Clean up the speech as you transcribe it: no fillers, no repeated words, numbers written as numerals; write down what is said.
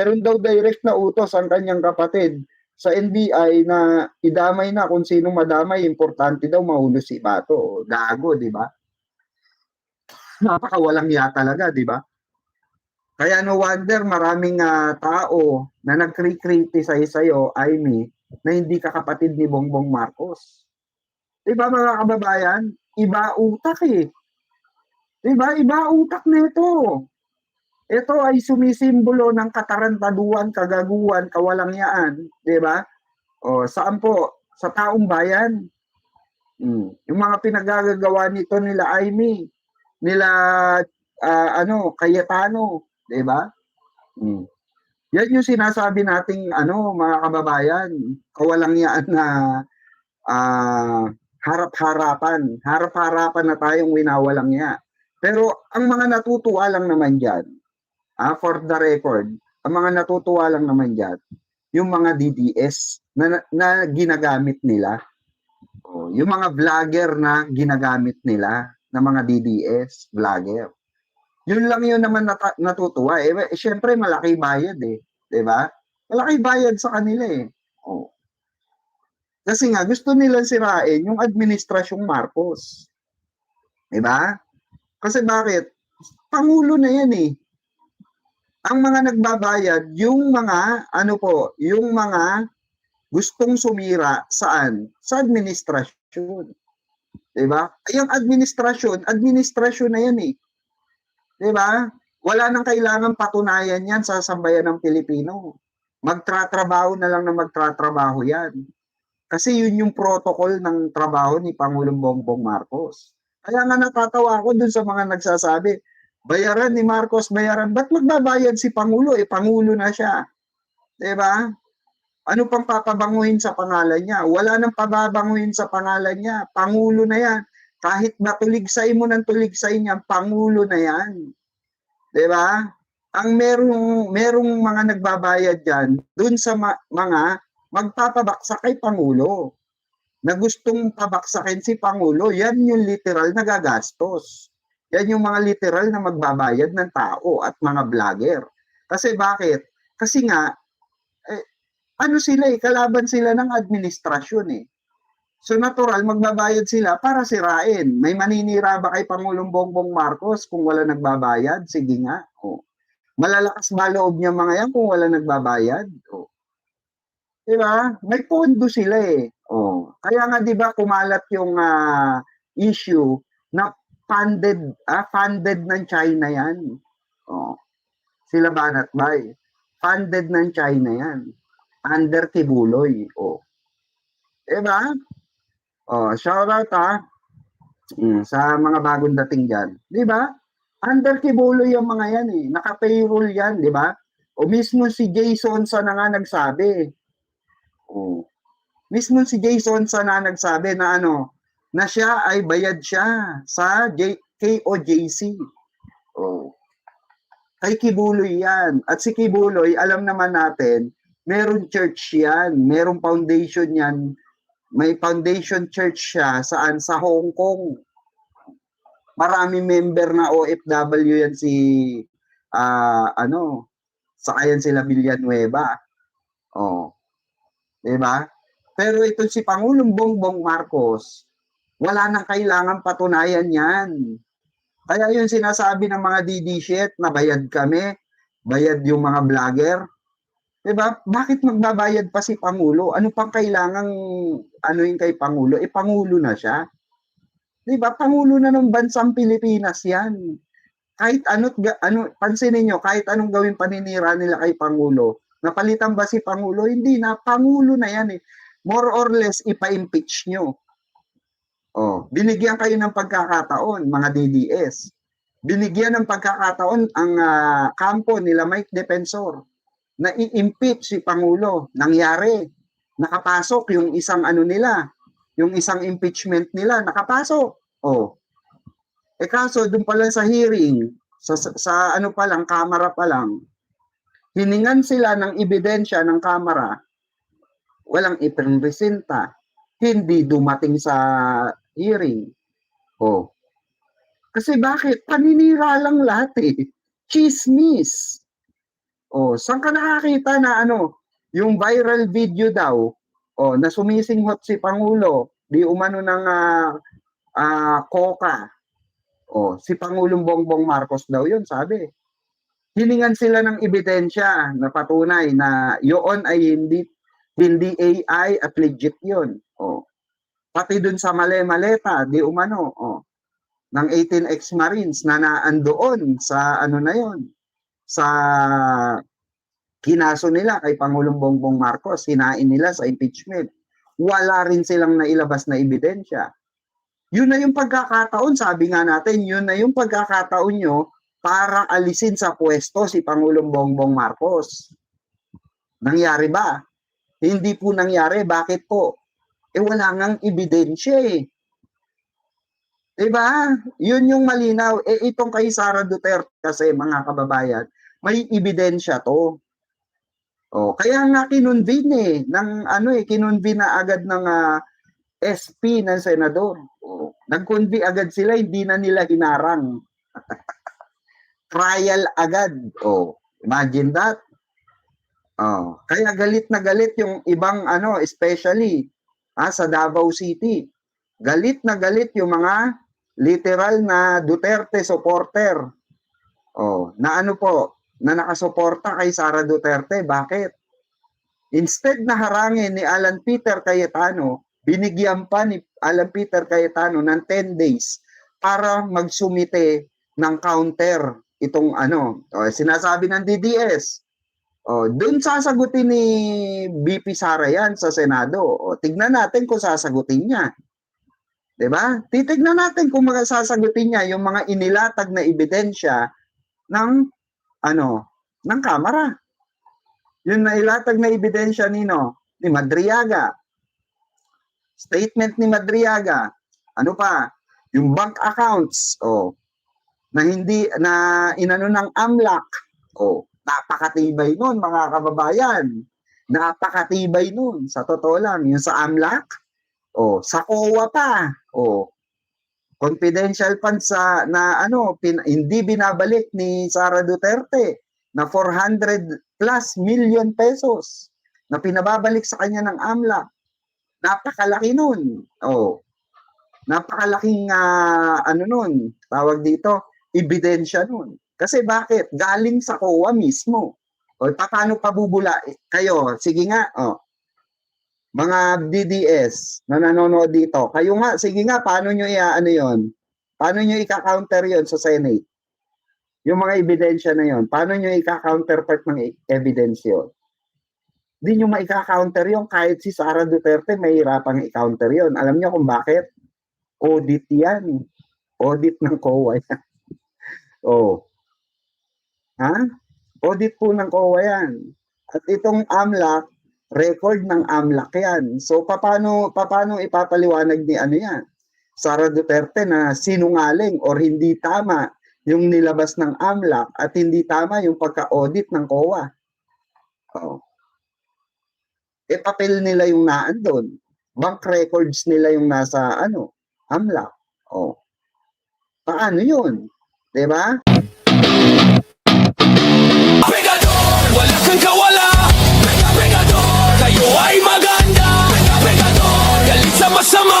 meron daw direct na utos ang kanyang kapatid sa NBI na idamay na kung sino madamay, importante daw mahulog si Bato. Gago, di ba? Napakawalang ya talaga, di ba? Kaya no wonder maraming tao na nag-criticize sa'yo, Amy, na hindi ka kapatid ni Bongbong Marcos. Di ba mga kababayan? Iba utak eh. Di ba? Iba utak nito. Ito ay sumisimbolo ng katarantaduan, kagaguhan, kawalangyaan. Di ba? O, saan po? Sa taong bayan. Yung mga pinagagagawa nito nila Amy, nila Cayetano, 'di ba? Yan yung sinasabi nating mga kababayan, kawalangyaan na harap-harapan na tayong winawalangya. Pero ang mga natutuwa lang naman diyan, for the record, ang mga natutuwa lang naman diyan, yung mga DDS na ginagamit nila. Yung mga vlogger na ginagamit nila na mga DDS vlogger. Yun lang yun naman natutuwa. Syempre, malaki bayad eh. Diba? Malaki bayad sa kanila eh. Kasi nga, gusto nilang sirain yung administrasyong Marcos. Diba? Kasi bakit? Pangulo na yan eh. Ang mga nagbabayad, yung mga, yung mga gustong sumira saan? Sa administrasyon. Diba? Yung administrasyon na yan eh. Diba? Wala nang kailangan patunayan yan sa sambayan ng Pilipino. Magtratrabaho na lang na magtratrabaho yan. Kasi yun yung protocol ng trabaho ni Pangulong Bongbong Marcos. Kaya nga natatawa ako dun sa mga nagsasabi, bayaran ni Marcos, bayaran. Ba't magbabayad si Pangulo? Pangulo na siya. Diba? Ano pang papabanguhin sa pangalan niya? Wala nang pababanguhin sa pangalan niya. Pangulo na yan. Kahit natuligsay mo ng tuligsay niya, Pangulo na yan. Diba? Ang merong mga nagbabayad dyan, dun sa mga magpapabaksak kay Pangulo. Na gustong pabaksakin si Pangulo, yan yung literal na gagastos. Yan yung mga literal na magbabayad ng tao at mga vlogger. Kasi bakit? Kasi nga, kalaban sila ng administrasyon eh. So natural, magbabayad sila para sirain. May maninira ba kay Pangulong Bongbong Marcos kung wala nagbabayad? Sige nga. Malalakas ba loob niya mga yan kung wala nagbabayad? Diba? May pondo sila eh. Kaya nga diba kumalat yung issue na funded ng China yan. Sila Banat Bay. Funded ng China yan. Under Kibuloy. Diba? Shout out sa mga bagong dating dyan. Diba? Under Kibuloy yung mga yan eh. Naka-payroll yan, diba? Mismo si Jason sa na nga nagsabi. Mismo si Jason sa na nagsabi na na siya ay bayad siya sa KOJC. Kay Kibuloy yan. At si Kibuloy, alam naman natin, meron church yan, merong foundation yan, may foundation church siya saan sa Hong Kong. Maraming member na OFW yan si sakayan sila Villanueva. Diba? Pero ito si Pangulong Bongbong Marcos, wala nang kailangan patunayan yan. Kaya yung sinasabi ng mga DD shit na bayad kami, bayad yung mga vlogger, diba? Bakit magbabayad pa si Pangulo? Ano pang kailangang yung kay Pangulo? Pangulo na siya. Diba? Pangulo na ng bansang Pilipinas yan. Kahit pansinin nyo, kahit anong gawin paninira nila kay Pangulo, napalitan ba si Pangulo? Hindi na, Pangulo na yan eh. More or less, ipa-impeach nyo. Binigyan kayo ng pagkakataon, mga DDS. Binigyan ng pagkakataon ang kampo nila Mike Defensor na i-impeach si Pangulo. Nangyari, nakapasok yung isang yung isang impeachment nila, nakapasok. Kaso doon pa lang sa hearing, sa kamera pa lang, hiningan sila ng ebidensya ng kamera, walang ipinresenta, hindi dumating sa hearing. Kasi bakit? Paninira lang lahat eh. Chismis. Oh, saan ka nakakita na ano, yung viral video daw, oh, na sumisinghot si Pangulo, di umano ng COCA. Oh, si Pangulong Bongbong Marcos daw yun, sabi. Hiningan sila ng ebidensya na patunay na yun ay hindi AI at legit yun. Oh. Pati dun sa maleta, di umano, oh, ng 18 ex-Marines na naandoon sa ano na yon, sa kinaso nila kay Pangulong Bongbong Marcos, hinain nila sa impeachment. Wala rin silang nailabas na ebidensya. Yun na yung pagkakataon, sabi nga natin, yun na yung pagkakataon nyo para alisin sa pwesto si Pangulong Bongbong Marcos. Nangyari ba? Hindi po nangyari. Bakit po? Wala ngang ebidensya eh. Diba? Yun yung malinaw. Itong kay Sara Duterte kasi, mga kababayan, may ebidensya to. Oh, kaya nga kinonvene kinonvene na agad ng SP ng senador. Oh, nag-convene agad sila, hindi na nila hinarang. Trial agad. Oh, imagine that. Oh, kaya galit na galit yung ibang especially sa Davao City. Galit na galit yung mga literal na Duterte supporter. Oh, na na nakasuporta kay Sara Duterte. Bakit? Instead na harangin ni Alan Peter Cayetano, binigyan pa ni Alan Peter Cayetano ng 10 days para magsumite ng counter itong sinasabi ng DDS. Doon sasagutin ni BP Sara yan sa Senado. Tignan natin kung sasagutin niya. 'Di ba? Titignan natin kung sasagutin niya yung mga inilatag na ebidensya ng ng Kamara. Yung nailatag na ebidensya ni Madriaga. Statement ni Madriaga. Ano pa? Yung bank accounts, na hindi na inano ng AMLAC. Napakatibay nun, mga kababayan. Napakatibay nun. Sa totoo lang, yung sa AMLAC, sa COA pa. Confidential funds hindi binabalik ni Sara Duterte na 400 plus million pesos na pinababalik sa kanya ng AMLAC. Napakalaki nun. Napakalaking nun, tawag dito, ebidensya nun. Kasi bakit? Galing sa COA mismo. Paano pabubula? Kayo, sige nga, mga DDS na nanonood dito, kayo nga, sige nga, paano nyo yon? Paano nyo ika-counter yon sa Senate? Yung mga ebidensya na yon, paano nyo ika-counterpart ng evidence yun? Hindi nyo maika-counter yon, kahit si Sara Duterte may hirapang i-counter yon. Alam nyo kung bakit? Audit yan. Audit ng COA yan. Audit po ng COA yan. At itong AMLAC, record ng AMLAC yan. So, paano ipapaliwanag ni yan? Sara Duterte na sinungaling or hindi tama yung nilabas ng AMLAC at hindi tama yung pagka-audit ng COA. Papel nila yung naandun. Bank records nila yung nasa AMLAC. Paano yun? Diba? Pegador, wala kang kawala. Pegador, kayo ay maganda. Pegador, galit sa masama.